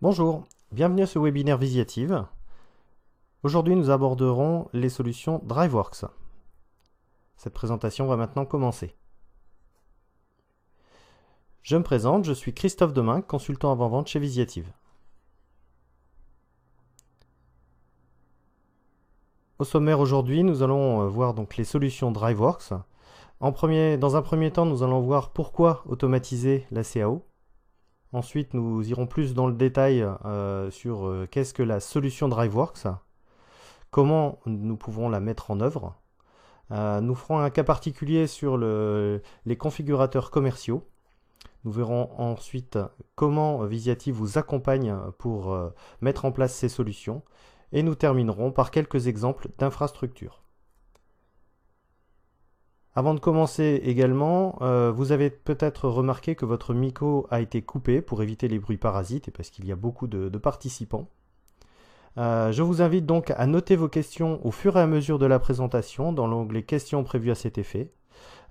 Bonjour, bienvenue à ce webinaire Visiative. Aujourd'hui, nous aborderons les solutions DriveWorks. Cette présentation va maintenant commencer. Je me présente, je suis Christophe Deminck, consultant avant-vente chez Visiative. Au sommaire aujourd'hui, nous allons voir donc les solutions DriveWorks. Dans un premier temps, nous allons voir pourquoi automatiser la CAO. Ensuite, nous irons plus dans le détail sur qu'est-ce que la solution DriveWorks, comment nous pouvons la mettre en œuvre. Nous ferons un cas particulier sur les configurateurs commerciaux. Nous verrons ensuite comment Visiative vous accompagne pour mettre en place ces solutions. Et nous terminerons par quelques exemples d'infrastructures. Avant de commencer également, vous avez peut-être remarqué que votre micro a été coupé pour éviter les bruits parasites et parce qu'il y a beaucoup de participants. Je vous invite donc à noter vos questions au fur et à mesure de la présentation dans l'onglet questions prévues à cet effet.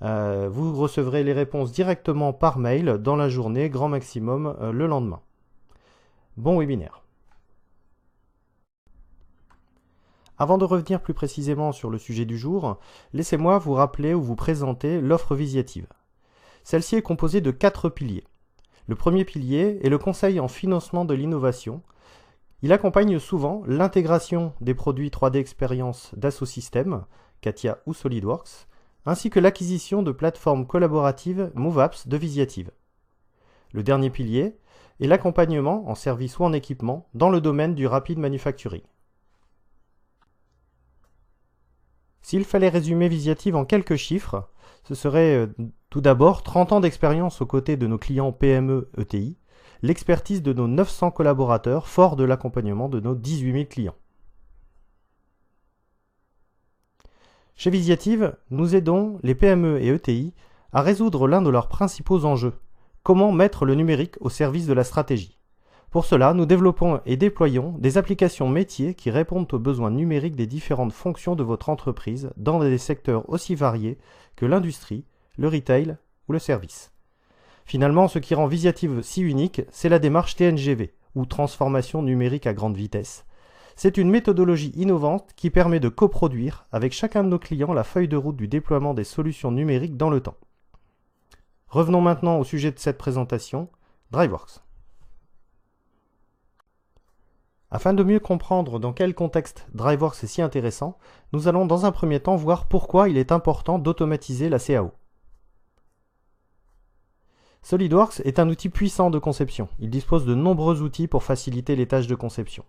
Vous recevrez les réponses directement par mail dans la journée, grand maximum le lendemain. Bon webinaire. Avant de revenir plus précisément sur le sujet du jour, laissez-moi vous rappeler ou vous présenter l'offre Visiative. Celle-ci est composée de 4 piliers. Le premier pilier est le conseil en financement de l'innovation. Il accompagne souvent l'intégration des produits 3D Experience Dassault Systèmes, CATIA ou SolidWorks, ainsi que l'acquisition de plateformes collaboratives MoveApps de Visiative. Le dernier pilier est l'accompagnement en service ou en équipement dans le domaine du rapid manufacturing. S'il fallait résumer Visiative en quelques chiffres, ce serait tout d'abord 30 ans d'expérience aux côtés de nos clients PME ETI, l'expertise de nos 900 collaborateurs forts de l'accompagnement de nos 18 000 clients. Chez Visiative, nous aidons les PME et ETI à résoudre l'un de leurs principaux enjeux, comment mettre le numérique au service de la stratégie. Pour cela, nous développons et déployons des applications métiers qui répondent aux besoins numériques des différentes fonctions de votre entreprise dans des secteurs aussi variés que l'industrie, le retail ou le service. Finalement, ce qui rend Visiative si unique, c'est la démarche TNGV, ou transformation numérique à grande vitesse. C'est une méthodologie innovante qui permet de coproduire avec chacun de nos clients la feuille de route du déploiement des solutions numériques dans le temps. Revenons maintenant au sujet de cette présentation, DriveWorks. Afin de mieux comprendre dans quel contexte DriveWorks est si intéressant, nous allons dans un premier temps voir pourquoi il est important d'automatiser la CAO. SolidWorks est un outil puissant de conception. Il dispose de nombreux outils pour faciliter les tâches de conception.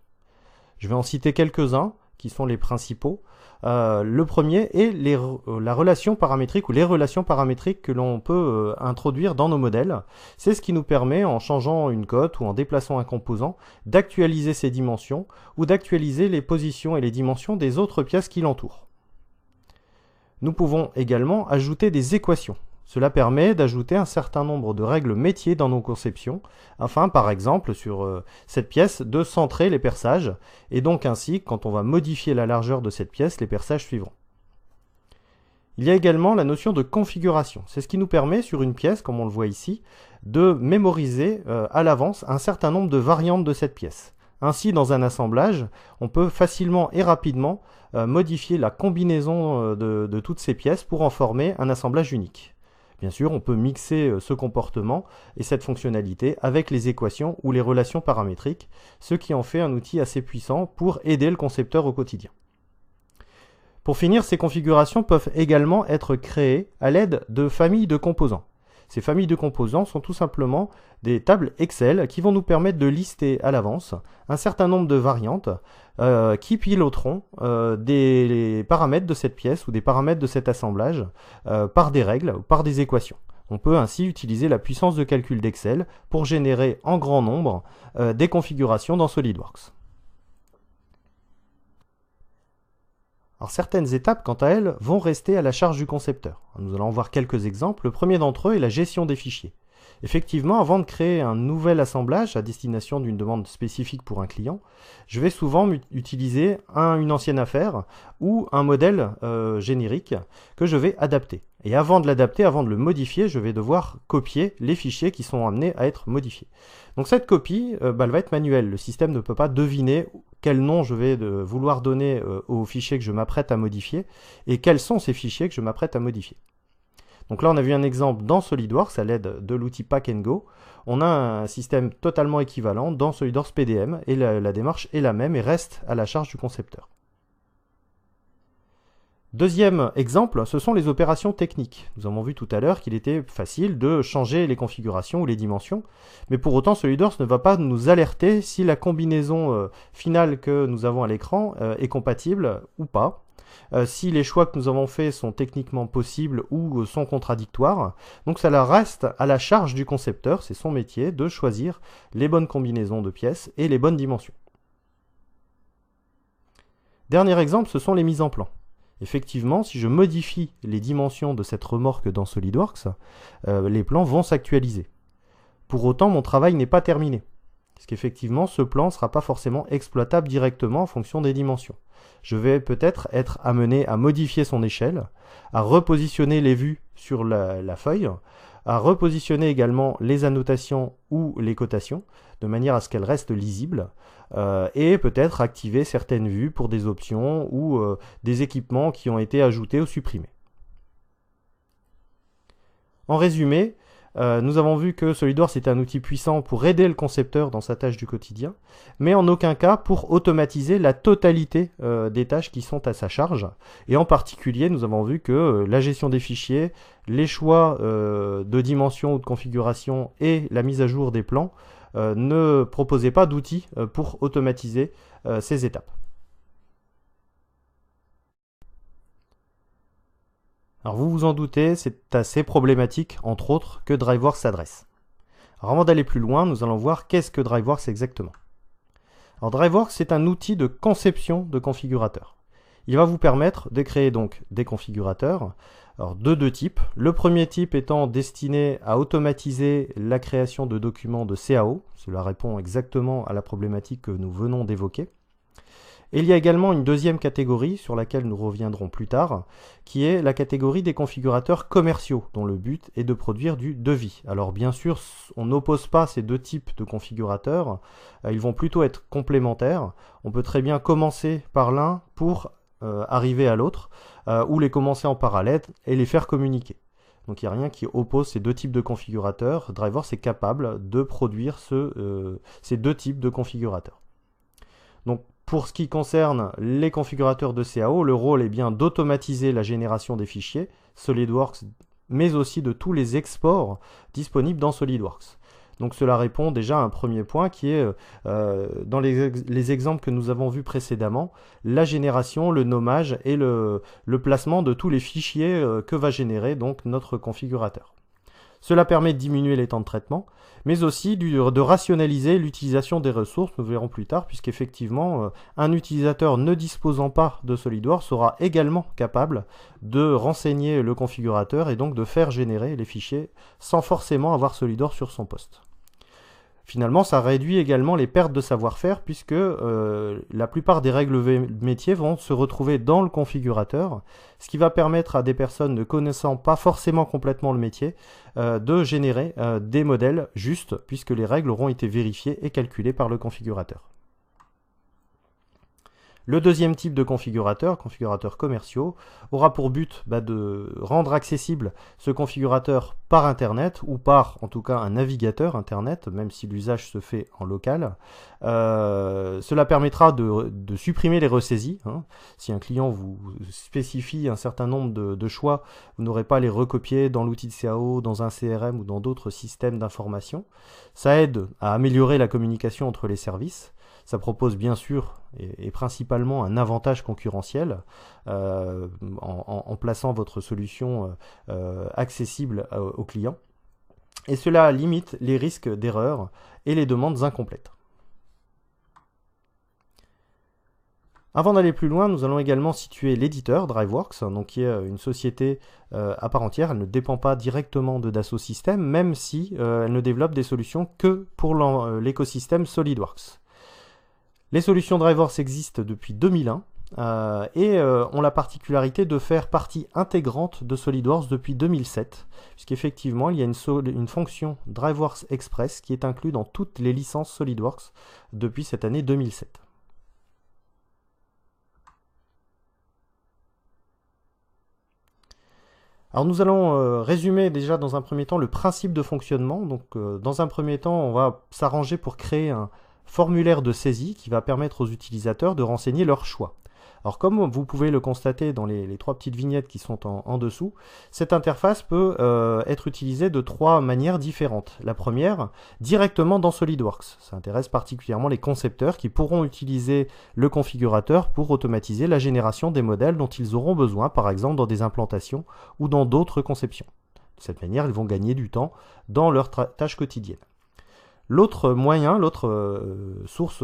Je vais en citer quelques-uns qui sont les principaux. Le premier est la relation paramétrique ou les relations paramétriques que l'on peut introduire dans nos modèles. C'est ce qui nous permet, en changeant une cote ou en déplaçant un composant, d'actualiser ses dimensions ou d'actualiser les positions et les dimensions des autres pièces qui l'entourent. Nous pouvons également ajouter des équations. Cela permet d'ajouter un certain nombre de règles métiers dans nos conceptions, afin par exemple sur cette pièce de centrer les perçages, et donc ainsi quand on va modifier la largeur de cette pièce, les perçages suivront. Il y a également la notion de configuration. C'est ce qui nous permet sur une pièce, comme on le voit ici, de mémoriser à l'avance un certain nombre de variantes de cette pièce. Ainsi, dans un assemblage, on peut facilement et rapidement modifier la combinaison de toutes ces pièces pour en former un assemblage unique. Bien sûr, on peut mixer ce comportement et cette fonctionnalité avec les équations ou les relations paramétriques, ce qui en fait un outil assez puissant pour aider le concepteur au quotidien. Pour finir, ces configurations peuvent également être créées à l'aide de familles de composants. Ces familles de composants sont tout simplement des tables Excel qui vont nous permettre de lister à l'avance un certain nombre de variantes qui piloteront des paramètres de cette pièce ou des paramètres de cet assemblage par des règles ou par des équations. On peut ainsi utiliser la puissance de calcul d'Excel pour générer en grand nombre des configurations dans SolidWorks. Alors, certaines étapes, quant à elles, vont rester à la charge du concepteur. Nous allons voir quelques exemples. Le premier d'entre eux est la gestion des fichiers. Effectivement, avant de créer un nouvel assemblage à destination d'une demande spécifique pour un client, je vais souvent utiliser une ancienne affaire ou un modèle générique que je vais adapter. Et avant de l'adapter, avant de le modifier, je vais devoir copier les fichiers qui sont amenés à être modifiés. Donc cette copie, elle va être manuelle. Le système ne peut pas deviner quel nom je vais vouloir donner aux fichiers que je m'apprête à modifier et quels sont ces fichiers que je m'apprête à modifier. Donc là, on a vu un exemple dans SolidWorks à l'aide de l'outil Pack and Go. On a un système totalement équivalent dans SolidWorks PDM et la démarche est la même et reste à la charge du concepteur. Deuxième exemple, ce sont les opérations techniques. Nous avons vu tout à l'heure qu'il était facile de changer les configurations ou les dimensions, mais pour autant SolidWorks ne va pas nous alerter si la combinaison finale que nous avons à l'écran est compatible ou pas. Si les choix que nous avons faits sont techniquement possibles ou sont contradictoires. Donc ça reste à la charge du concepteur, c'est son métier de choisir les bonnes combinaisons de pièces et les bonnes dimensions. Dernier exemple, ce sont les mises en plan. Effectivement, si je modifie les dimensions de cette remorque dans SolidWorks, les plans vont s'actualiser. Pour autant, mon travail n'est pas terminé. Parce qu'effectivement, ce plan ne sera pas forcément exploitable directement en fonction des dimensions. Je vais peut-être être amené à modifier son échelle, à repositionner les vues sur la feuille, à repositionner également les annotations ou les cotations, de manière à ce qu'elles restent lisibles, et peut-être activer certaines vues pour des options ou des équipements qui ont été ajoutés ou supprimés. En résumé, nous avons vu que SolidWorks est un outil puissant pour aider le concepteur dans sa tâche du quotidien, mais en aucun cas pour automatiser la totalité des tâches qui sont à sa charge. Et en particulier, nous avons vu que la gestion des fichiers, les choix de dimension ou de configuration et la mise à jour des plans ne proposaient pas d'outils pour automatiser ces étapes. Alors vous vous en doutez, c'est à ces problématiques, entre autres, que DriveWorks s'adresse. Alors avant d'aller plus loin, nous allons voir qu'est-ce que DriveWorks exactement. Alors DriveWorks, c'est un outil de conception de configurateurs. Il va vous permettre de créer donc des configurateurs de deux types. Le premier type étant destiné à automatiser la création de documents de CAO. Cela répond exactement à la problématique que nous venons d'évoquer. Et il y a également une deuxième catégorie sur laquelle nous reviendrons plus tard, qui est la catégorie des configurateurs commerciaux, dont le but est de produire du devis. Alors bien sûr, on n'oppose pas ces deux types de configurateurs, ils vont plutôt être complémentaires. On peut très bien commencer par l'un pour arriver à l'autre, ou les commencer en parallèle et les faire communiquer. Donc il n'y a rien qui oppose ces deux types de configurateurs. DriveWorks est capable de produire ces deux types de configurateurs. Donc pour ce qui concerne les configurateurs de CAO, le rôle est bien d'automatiser la génération des fichiers SolidWorks, mais aussi de tous les exports disponibles dans SolidWorks. Donc cela répond déjà à un premier point qui est, dans les exemples que nous avons vus précédemment, la génération, le nommage et le placement de tous les fichiers que va générer donc notre configurateur. Cela permet de diminuer les temps de traitement, mais aussi de rationaliser l'utilisation des ressources, nous verrons plus tard, puisqu'effectivement, un utilisateur ne disposant pas de SolidWorks sera également capable de renseigner le configurateur et donc de faire générer les fichiers sans forcément avoir SolidWorks sur son poste. Finalement, ça réduit également les pertes de savoir-faire puisque la plupart des règles métiers vont se retrouver dans le configurateur, ce qui va permettre à des personnes ne connaissant pas forcément complètement le métier de générer des modèles justes puisque les règles auront été vérifiées et calculées par le configurateur. Le deuxième type de configurateurs commerciaux, aura pour but de rendre accessible ce configurateur par Internet ou par, en tout cas, un navigateur Internet, même si l'usage se fait en local. Cela permettra de supprimer les ressaisies. Si un client vous spécifie un certain nombre de choix, vous n'aurez pas à les recopier dans l'outil de CAO, dans un CRM ou dans d'autres systèmes d'information. Ça aide à améliorer la communication entre les services. Ça propose bien sûr et principalement un avantage concurrentiel en plaçant votre solution accessible aux clients. Et cela limite les risques d'erreur et les demandes incomplètes. Avant d'aller plus loin, nous allons également situer l'éditeur DriveWorks, donc qui est une société à part entière. Elle ne dépend pas directement de Dassault Systèmes, même si elle ne développe des solutions que pour l'écosystème SolidWorks. Les solutions DriveWorks existent depuis 2001 et ont la particularité de faire partie intégrante de SolidWorks depuis 2007, puisqu'effectivement il y a une fonction DriveWorks Express qui est inclue dans toutes les licences SolidWorks depuis cette année 2007. Alors nous allons résumer déjà dans un premier temps le principe de fonctionnement. Donc dans un premier temps, on va s'arranger pour créer un formulaire de saisie qui va permettre aux utilisateurs de renseigner leur choix. Alors comme vous pouvez le constater dans les trois petites vignettes qui sont en dessous, cette interface peut être utilisée de trois manières différentes. La première, directement dans SolidWorks. Ça intéresse particulièrement les concepteurs qui pourront utiliser le configurateur pour automatiser la génération des modèles dont ils auront besoin, par exemple dans des implantations ou dans d'autres conceptions. De cette manière, ils vont gagner du temps dans leurs tâches quotidiennes. L'autre moyen, l'autre source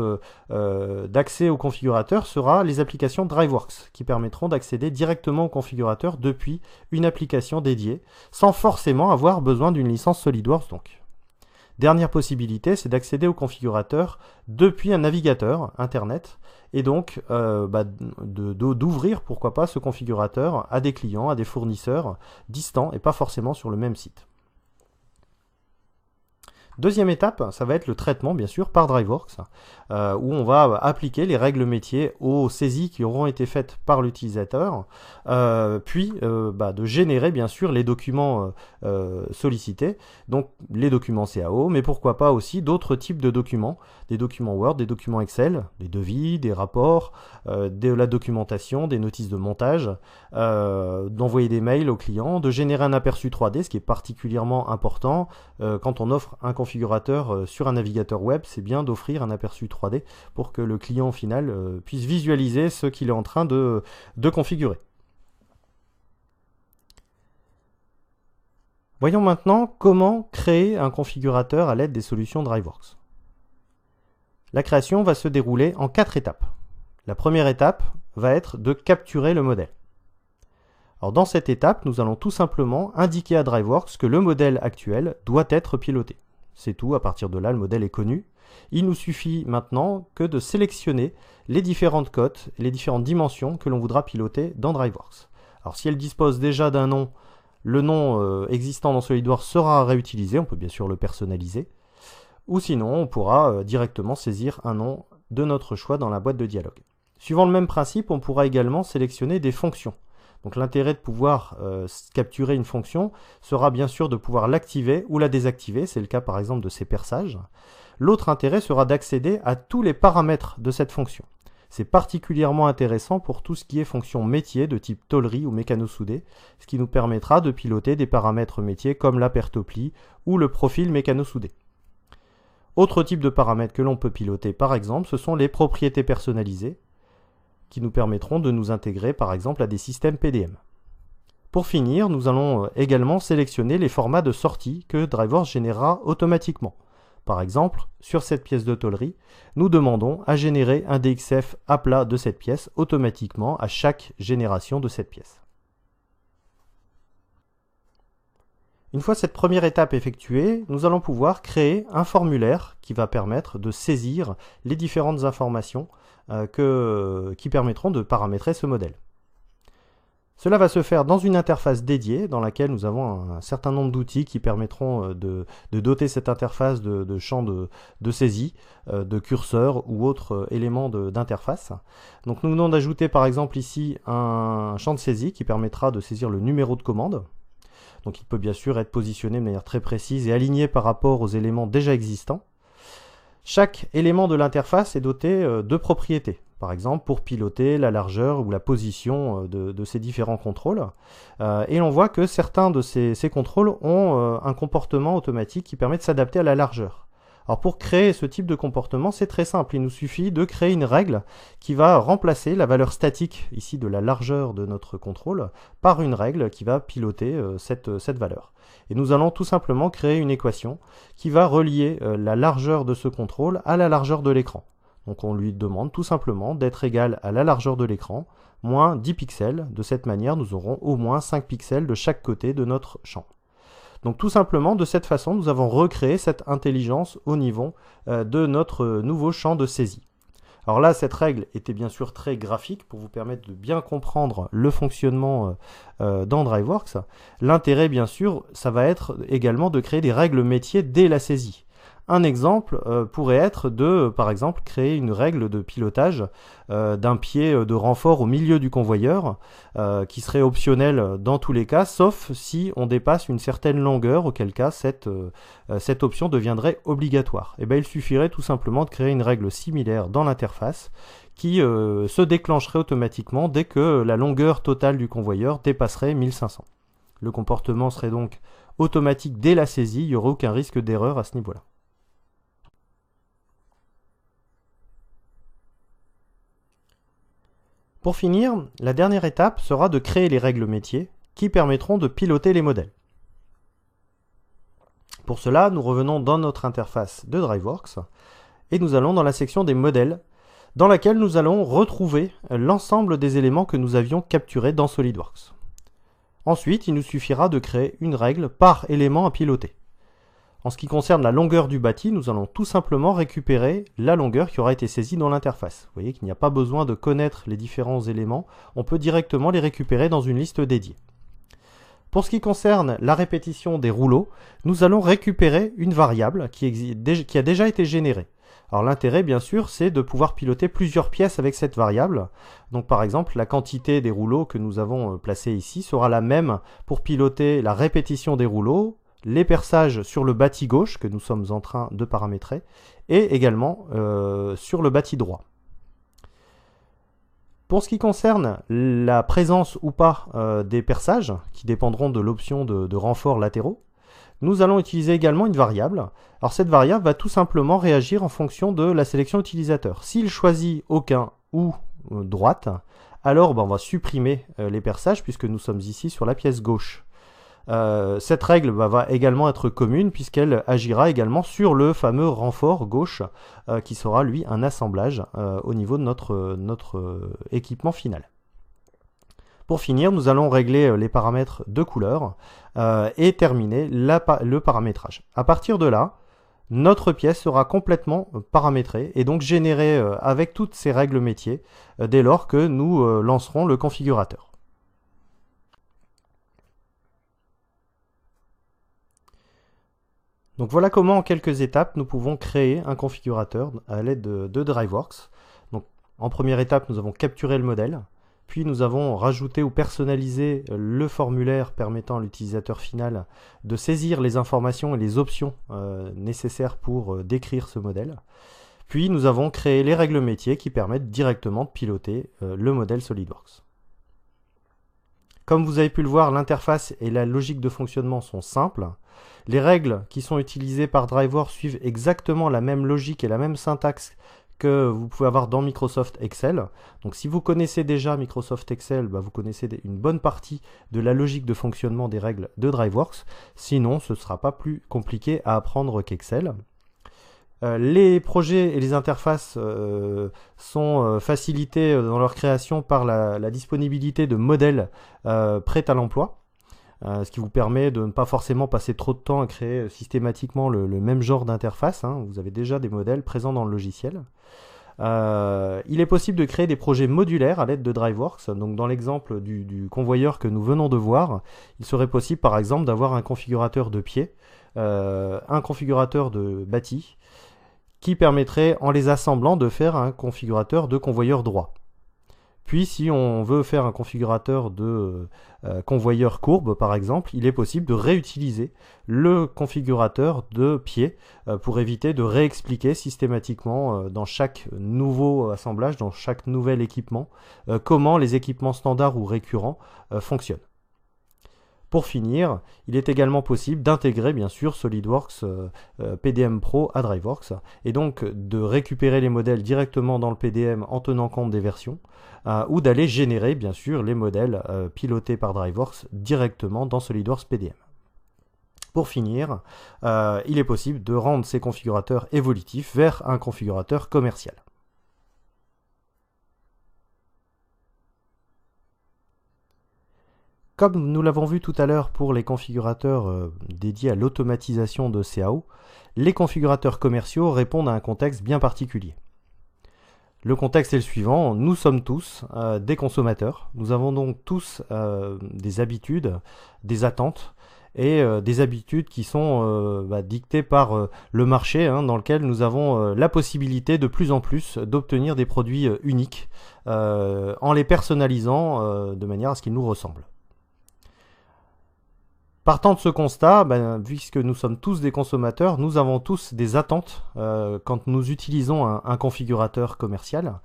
d'accès au configurateur sera les applications DriveWorks, qui permettront d'accéder directement au configurateur depuis une application dédiée, sans forcément avoir besoin d'une licence SolidWorks donc. Dernière possibilité, c'est d'accéder au configurateur depuis un navigateur Internet, et donc d'ouvrir, pourquoi pas, ce configurateur à des clients, à des fournisseurs distants, et pas forcément sur le même site. Deuxième étape, ça va être le traitement, bien sûr, par DriveWorks, où on va appliquer les règles métiers aux saisies qui auront été faites par l'utilisateur, puis de générer, bien sûr, les documents sollicités, donc les documents CAO, mais pourquoi pas aussi d'autres types de documents, des documents Word, des documents Excel, des devis, des rapports, de la documentation, des notices de montage, d'envoyer des mails aux clients, de générer un aperçu 3D, ce qui est particulièrement important quand on offre un configurateur sur un navigateur web, c'est bien d'offrir un aperçu 3D pour que le client final puisse visualiser ce qu'il est en train de configurer. Voyons maintenant comment créer un configurateur à l'aide des solutions DriveWorks. La création va se dérouler en 4 étapes. La première étape va être de capturer le modèle. Alors dans cette étape, nous allons tout simplement indiquer à DriveWorks que le modèle actuel doit être piloté. C'est tout, à partir de là, le modèle est connu. Il nous suffit maintenant que de sélectionner les différentes cotes, les différentes dimensions que l'on voudra piloter dans DriveWorks. Alors si elle dispose déjà d'un nom, le nom existant dans SolidWorks sera réutilisé, on peut bien sûr le personnaliser. Ou sinon, on pourra directement saisir un nom de notre choix dans la boîte de dialogue. Suivant le même principe, on pourra également sélectionner des fonctions. Donc l'intérêt de pouvoir capturer une fonction sera bien sûr de pouvoir l'activer ou la désactiver, c'est le cas par exemple de ces perçages. L'autre intérêt sera d'accéder à tous les paramètres de cette fonction. C'est particulièrement intéressant pour tout ce qui est fonction métier de type tôlerie ou mécano-soudé, ce qui nous permettra de piloter des paramètres métiers comme l'apertoplie ou le profil mécano-soudé. Autre type de paramètres que l'on peut piloter par exemple, ce sont les propriétés personnalisées, qui nous permettront de nous intégrer par exemple à des systèmes PDM. Pour finir, nous allons également sélectionner les formats de sortie que DriveWorks générera automatiquement. Par exemple, sur cette pièce de tôlerie, nous demandons à générer un DXF à plat de cette pièce automatiquement à chaque génération de cette pièce. Une fois cette première étape effectuée, nous allons pouvoir créer un formulaire qui va permettre de saisir les différentes informations qui permettront de paramétrer ce modèle. Cela va se faire dans une interface dédiée dans laquelle nous avons un certain nombre d'outils qui permettront de doter cette interface de champs de saisie, de curseurs ou autres éléments d'interface. Donc nous venons d'ajouter par exemple ici un champ de saisie qui permettra de saisir le numéro de commande. Donc il peut bien sûr être positionné de manière très précise et aligné par rapport aux éléments déjà existants. Chaque élément de l'interface est doté de propriétés, par exemple pour piloter la largeur ou la position de ces différents contrôles. Et on voit que certains de ces contrôles ont un comportement automatique qui permet de s'adapter à la largeur. Alors pour créer ce type de comportement, c'est très simple, il nous suffit de créer une règle qui va remplacer la valeur statique ici de la largeur de notre contrôle par une règle qui va piloter cette valeur. Et nous allons tout simplement créer une équation qui va relier la largeur de ce contrôle à la largeur de l'écran. Donc on lui demande tout simplement d'être égal à la largeur de l'écran, moins 10 pixels. De cette manière, nous aurons au moins 5 pixels de chaque côté de notre champ. Donc tout simplement, de cette façon, nous avons recréé cette intelligence au niveau de notre nouveau champ de saisie. Alors là, cette règle était bien sûr très graphique pour vous permettre de bien comprendre le fonctionnement dans DriveWorks. L'intérêt, bien sûr, ça va être également de créer des règles métiers dès la saisie. Un exemple pourrait être de, par exemple, créer une règle de pilotage d'un pied de renfort au milieu du convoyeur qui serait optionnel dans tous les cas, sauf si on dépasse une certaine longueur, auquel cas cette option deviendrait obligatoire. Et bien, il suffirait tout simplement de créer une règle similaire dans l'interface qui se déclencherait automatiquement dès que la longueur totale du convoyeur dépasserait 1500. Le comportement serait donc automatique dès la saisie, il n'y aurait aucun risque d'erreur à ce niveau-là. Pour finir, la dernière étape sera de créer les règles métiers qui permettront de piloter les modèles. Pour cela, nous revenons dans notre interface de DriveWorks et nous allons dans la section des modèles dans laquelle nous allons retrouver l'ensemble des éléments que nous avions capturés dans SolidWorks. Ensuite, il nous suffira de créer une règle par élément à piloter. En ce qui concerne la longueur du bâti, nous allons tout simplement récupérer la longueur qui aura été saisie dans l'interface. Vous voyez qu'il n'y a pas besoin de connaître les différents éléments, on peut directement les récupérer dans une liste dédiée. Pour ce qui concerne la répétition des rouleaux, nous allons récupérer une variable qui a déjà été générée. Alors l'intérêt, bien sûr, c'est de pouvoir piloter plusieurs pièces avec cette variable. Donc par exemple, la quantité des rouleaux que nous avons placés ici sera la même pour piloter la répétition des rouleaux, les perçages sur le bâti gauche que nous sommes en train de paramétrer et également sur le bâti droit. Pour ce qui concerne la présence ou pas des perçages, qui dépendront de l'option de renforts latéraux, nous allons utiliser également une variable. Alors cette variable va tout simplement réagir en fonction de la sélection utilisateur. S'il choisit aucun ou droite, alors on va supprimer les perçages puisque nous sommes ici sur la pièce gauche. Cette règle va également être commune puisqu'elle agira également sur le fameux renfort gauche qui sera lui un assemblage au niveau de notre équipement final. Pour finir, nous allons régler les paramètres de couleur et terminer le paramétrage. À partir de là, notre pièce sera complètement paramétrée et donc générée avec toutes ces règles métiers dès lors que nous lancerons le configurateur. Donc voilà comment en quelques étapes nous pouvons créer un configurateur à l'aide de DriveWorks. Donc en première étape, nous avons capturé le modèle, puis nous avons rajouté ou personnalisé le formulaire permettant à l'utilisateur final de saisir les informations et les options nécessaires pour décrire ce modèle. Puis nous avons créé les règles métiers qui permettent directement de piloter le modèle SolidWorks. Comme vous avez pu le voir, l'interface et la logique de fonctionnement sont simples. Les règles qui sont utilisées par DriveWorks suivent exactement la même logique et la même syntaxe que vous pouvez avoir dans Microsoft Excel. Donc si vous connaissez déjà Microsoft Excel, vous connaissez une bonne partie de la logique de fonctionnement des règles de DriveWorks. Sinon, ce ne sera pas plus compliqué à apprendre qu'Excel. Les projets et les interfaces sont facilités dans leur création par la disponibilité de modèles prêts à l'emploi. Ce qui vous permet de ne pas forcément passer trop de temps à créer systématiquement le même genre d'interface. Vous avez déjà des modèles présents dans le logiciel. Il est possible de créer des projets modulaires à l'aide de DriveWorks. Donc dans l'exemple du convoyeur que nous venons de voir, il serait possible par exemple d'avoir un configurateur de pied, un configurateur de bâti, qui permettrait en les assemblant de faire un configurateur de convoyeur droit. Puis si on veut faire un configurateur de convoyeur courbe par exemple, il est possible de réutiliser le configurateur de pied pour éviter de réexpliquer systématiquement dans chaque nouveau assemblage, dans chaque nouvel équipement, comment les équipements standards ou récurrents fonctionnent. Pour finir, il est également possible d'intégrer bien sûr SolidWorks PDM Pro à DriveWorks et donc de récupérer les modèles directement dans le PDM en tenant compte des versions ou d'aller générer bien sûr les modèles pilotés par DriveWorks directement dans SolidWorks PDM. Pour finir, il est possible de rendre ces configurateurs évolutifs vers un configurateur commercial. comme nous l'avons vu tout à l'heure pour les configurateurs dédiés à l'automatisation de CAO, les configurateurs commerciaux répondent à un contexte bien particulier. Le contexte est le suivant, nous sommes tous des consommateurs, nous avons donc tous des habitudes, des attentes et des habitudes qui sont dictées par le marché dans lequel nous avons la possibilité de plus en plus d'obtenir des produits uniques en les personnalisant de manière à ce qu'ils nous ressemblent. Partant de ce constat, puisque nous sommes tous des consommateurs, nous avons tous des attentes quand nous utilisons un configurateur commercial.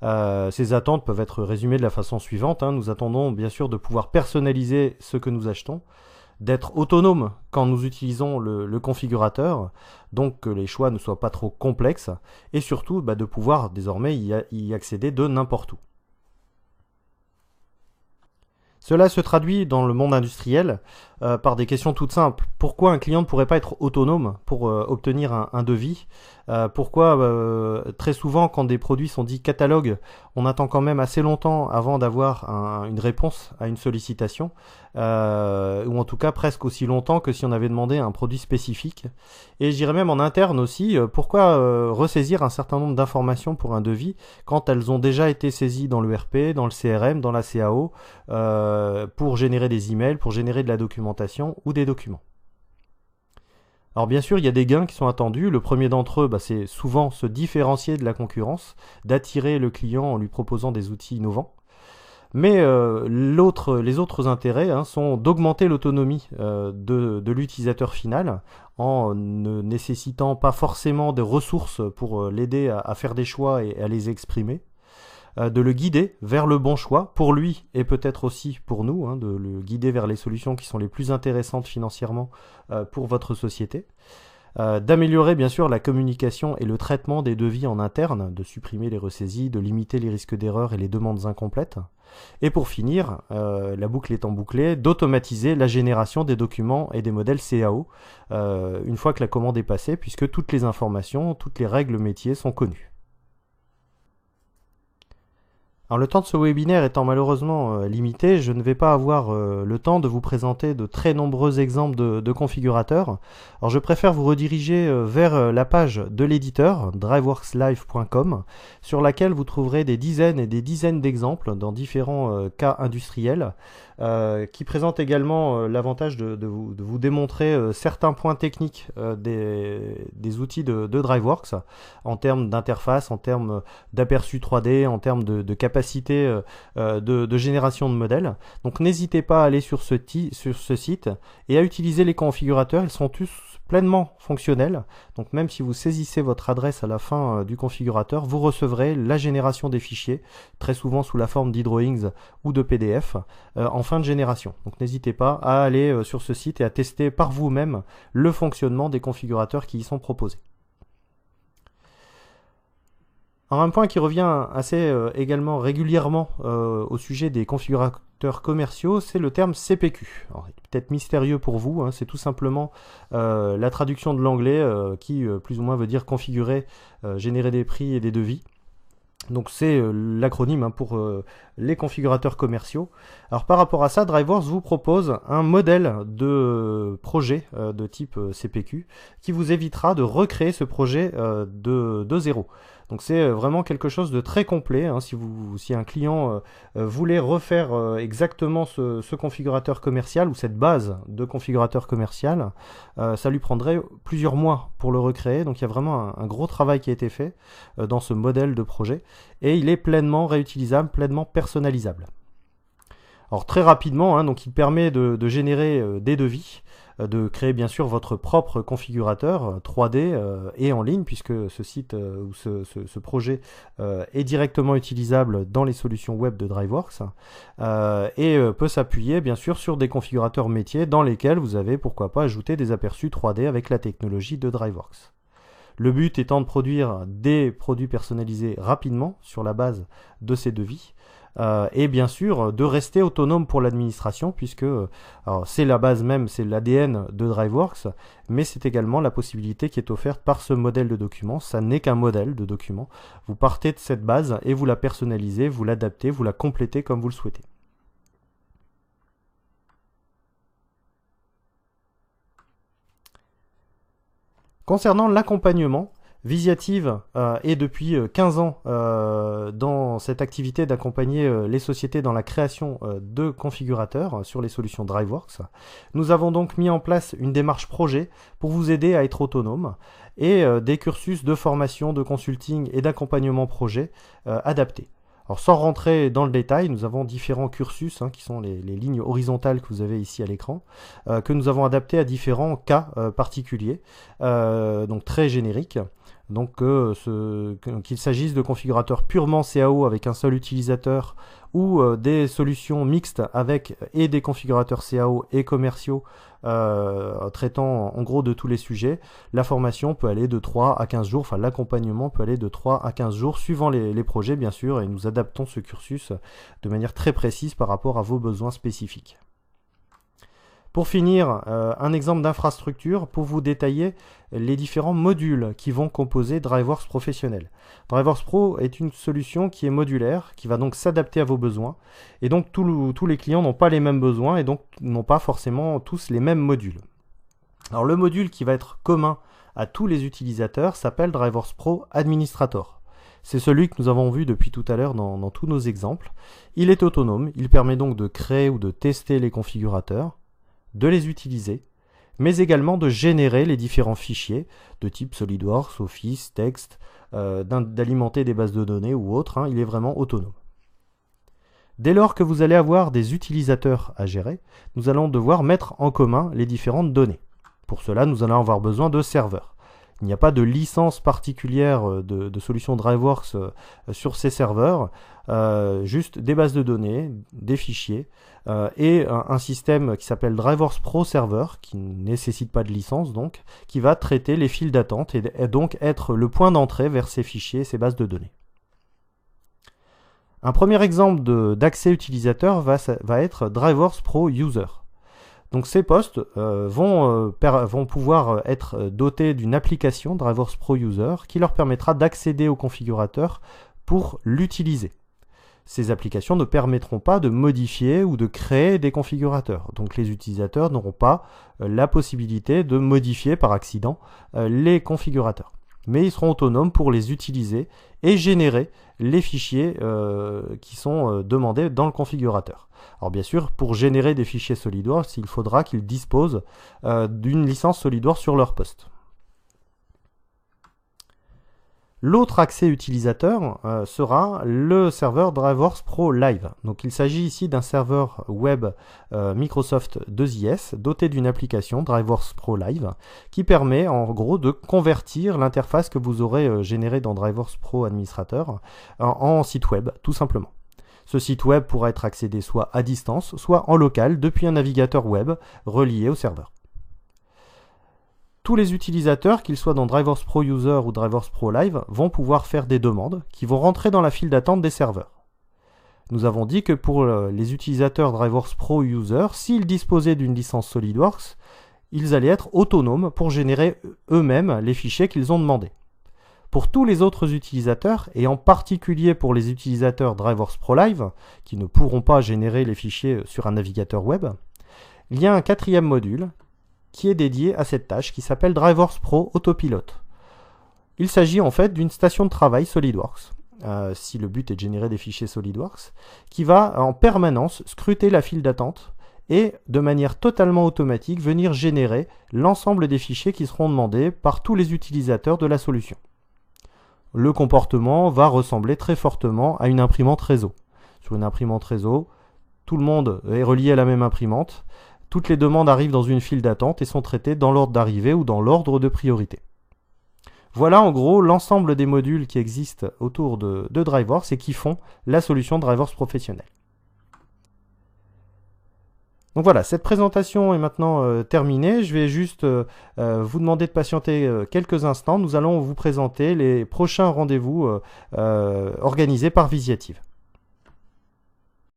Ces attentes peuvent être résumées de la façon suivante. Nous attendons bien sûr de pouvoir personnaliser ce que nous achetons, d'être autonome quand nous utilisons le configurateur, donc que les choix ne soient pas trop complexes, et surtout de pouvoir désormais y accéder de n'importe où. Cela se traduit dans le monde industriel par des questions toutes simples. Pourquoi un client ne pourrait pas être autonome pour obtenir un devis? Pourquoi très souvent quand des produits sont dits catalogues, on attend quand même assez longtemps avant d'avoir une réponse à une sollicitation, ou en tout cas presque aussi longtemps que si on avait demandé un produit spécifique. Et je dirais même en interne aussi, pourquoi ressaisir un certain nombre d'informations pour un devis quand elles ont déjà été saisies dans le RP, dans le CRM, dans la CAO, pour générer des emails, pour générer de la documentation ou des documents. Alors bien sûr, il y a des gains qui sont attendus. Le premier d'entre eux, c'est souvent se différencier de la concurrence, d'attirer le client en lui proposant des outils innovants. Mais les autres intérêts sont d'augmenter l'autonomie de l'utilisateur final en ne nécessitant pas forcément de ressources pour l'aider à faire des choix et à les exprimer. De le guider vers le bon choix, pour lui et peut-être aussi pour nous, de le guider vers les solutions qui sont les plus intéressantes financièrement pour votre société. D'améliorer bien sûr la communication et le traitement des devis en interne, de supprimer les ressaisies, de limiter les risques d'erreur et les demandes incomplètes. Et pour finir, la boucle étant bouclée, d'automatiser la génération des documents et des modèles CAO une fois que la commande est passée, puisque toutes les informations, toutes les règles métiers sont connues. Alors le temps de ce webinaire étant malheureusement limité, je ne vais pas avoir le temps de vous présenter de très nombreux exemples de configurateurs. Alors je préfère vous rediriger vers la page de l'éditeur, driveworkslive.com, sur laquelle vous trouverez des dizaines et des dizaines d'exemples dans différents cas industriels, qui présentent également l'avantage de vous démontrer certains points techniques des outils de DriveWorks, en termes d'interface, en termes d'aperçu 3D, en termes de capacité de génération de modèles. Donc n'hésitez pas à aller sur ce site et à utiliser les configurateurs. Ils sont tous pleinement fonctionnels. Donc même si vous saisissez votre adresse à la fin du configurateur, vous recevrez la génération des fichiers, très souvent sous la forme d'e-drawings ou de PDF, en fin de génération. Donc n'hésitez pas à aller sur ce site et à tester par vous-même le fonctionnement des configurateurs qui y sont proposés. Alors un point qui revient assez également régulièrement au sujet des configurateurs commerciaux, c'est le terme CPQ. Alors, peut-être mystérieux pour vous, c'est tout simplement la traduction de l'anglais qui plus ou moins veut dire configurer, générer des prix et des devis. Donc c'est l'acronyme pour les configurateurs commerciaux. Alors par rapport à ça, DriveWorks vous propose un modèle de projet de type CPQ qui vous évitera de recréer ce projet de zéro. Donc c'est vraiment quelque chose de très complet. Si un client voulait refaire exactement ce configurateur commercial ou cette base de configurateur commercial, ça lui prendrait plusieurs mois pour le recréer. Donc il y a vraiment un gros travail qui a été fait dans ce modèle de projet et il est pleinement réutilisable, pleinement personnalisable. Alors très rapidement, donc il permet de générer des devis, de créer bien sûr votre propre configurateur 3D et en ligne, puisque ce site ou ce projet est directement utilisable dans les solutions web de DriveWorks et peut s'appuyer bien sûr sur des configurateurs métiers dans lesquels vous avez pourquoi pas ajouté des aperçus 3D avec la technologie de DriveWorks. Le but étant de produire des produits personnalisés rapidement sur la base de ces devis. Et bien sûr de rester autonome pour l'administration puisque c'est la base même, c'est l'ADN de DriveWorks, mais c'est également la possibilité qui est offerte par ce modèle de document. Ça n'est qu'un modèle de document. Vous partez de cette base et vous la personnalisez, vous l'adaptez, vous la complétez comme vous le souhaitez. Concernant l'accompagnement, Visiative est depuis 15 ans dans cette activité d'accompagner les sociétés dans la création de configurateurs sur les solutions DriveWorks. Nous avons donc mis en place une démarche projet pour vous aider à être autonome et des cursus de formation, de consulting et d'accompagnement projet adaptés. Alors sans rentrer dans le détail, nous avons différents cursus, qui sont les lignes horizontales que vous avez ici à l'écran, que nous avons adaptés à différents cas particuliers, donc très génériques. Donc qu'il s'agisse de configurateurs purement CAO avec un seul utilisateur ou des solutions mixtes avec et des configurateurs CAO et commerciaux traitant en gros de tous les sujets, la formation peut aller de 3 à 15 jours, enfin l'accompagnement peut aller de 3 à 15 jours suivant les projets bien sûr, et nous adaptons ce cursus de manière très précise par rapport à vos besoins spécifiques. Pour finir, un exemple d'infrastructure pour vous détailler les différents modules qui vont composer DriveWorks Professionnel. DriveWorks Pro est une solution qui est modulaire, qui va donc s'adapter à vos besoins. Et donc tous les clients n'ont pas les mêmes besoins et donc n'ont pas forcément tous les mêmes modules. Alors le module qui va être commun à tous les utilisateurs s'appelle DriveWorks Pro Administrator. C'est celui que nous avons vu depuis tout à l'heure dans tous nos exemples. Il est autonome, il permet donc de créer ou de tester les configurateurs, de les utiliser, mais également de générer les différents fichiers de type SolidWorks, Office, texte, d'alimenter des bases de données ou autres, il est vraiment autonome. Dès lors que vous allez avoir des utilisateurs à gérer, nous allons devoir mettre en commun les différentes données. Pour cela, nous allons avoir besoin de serveurs. Il n'y a pas de licence particulière de solution DriveWorks sur ces serveurs, juste des bases de données, des fichiers et un système qui s'appelle DriveWorks Pro Server, qui ne nécessite pas de licence donc, qui va traiter les files d'attente et donc être le point d'entrée vers ces fichiers, ces bases de données. Un premier exemple d'accès utilisateur va être DriveWorks Pro User. Donc ces postes vont pouvoir être dotés d'une application DriveWorks Pro User qui leur permettra d'accéder au configurateur pour l'utiliser. Ces applications ne permettront pas de modifier ou de créer des configurateurs. Donc les utilisateurs n'auront pas la possibilité de modifier par accident les configurateurs. Mais ils seront autonomes pour les utiliser et générer les fichiers qui sont demandés dans le configurateur. Alors bien sûr, pour générer des fichiers SolidWorks, il faudra qu'ils disposent d'une licence SolidWorks sur leur poste. L'autre accès utilisateur sera le serveur DriveWorks Pro Live. Donc il s'agit ici d'un serveur web Microsoft 2IS doté d'une application DriveWorks Pro Live qui permet en gros de convertir l'interface que vous aurez générée dans DriveWorks Pro Administrator en site web tout simplement. Ce site web pourra être accédé soit à distance, soit en local depuis un navigateur web relié au serveur. Tous les utilisateurs, qu'ils soient dans DriveWorks Pro User ou DriveWorks Pro Live, vont pouvoir faire des demandes qui vont rentrer dans la file d'attente des serveurs. Nous avons dit que pour les utilisateurs DriveWorks Pro User, s'ils disposaient d'une licence SolidWorks, ils allaient être autonomes pour générer eux-mêmes les fichiers qu'ils ont demandés. Pour tous les autres utilisateurs, et en particulier pour les utilisateurs DriveWorks Pro Live, qui ne pourront pas générer les fichiers sur un navigateur web, il y a un quatrième module qui est dédié à cette tâche, qui s'appelle DriveWorks Pro Autopilot. Il s'agit en fait d'une station de travail SolidWorks, si le but est de générer des fichiers SolidWorks, qui va en permanence scruter la file d'attente et de manière totalement automatique venir générer l'ensemble des fichiers qui seront demandés par tous les utilisateurs de la solution. Le comportement va ressembler très fortement à une imprimante réseau. Sur une imprimante réseau, tout le monde est relié à la même imprimante. Toutes les demandes arrivent dans une file d'attente et sont traitées dans l'ordre d'arrivée ou dans l'ordre de priorité. Voilà en gros l'ensemble des modules qui existent autour de DriveWorks et qui font la solution DriveWorks Professionnel. Donc voilà, cette présentation est maintenant terminée. Je vais juste vous demander de patienter quelques instants. Nous allons vous présenter les prochains rendez-vous organisés par Visiative.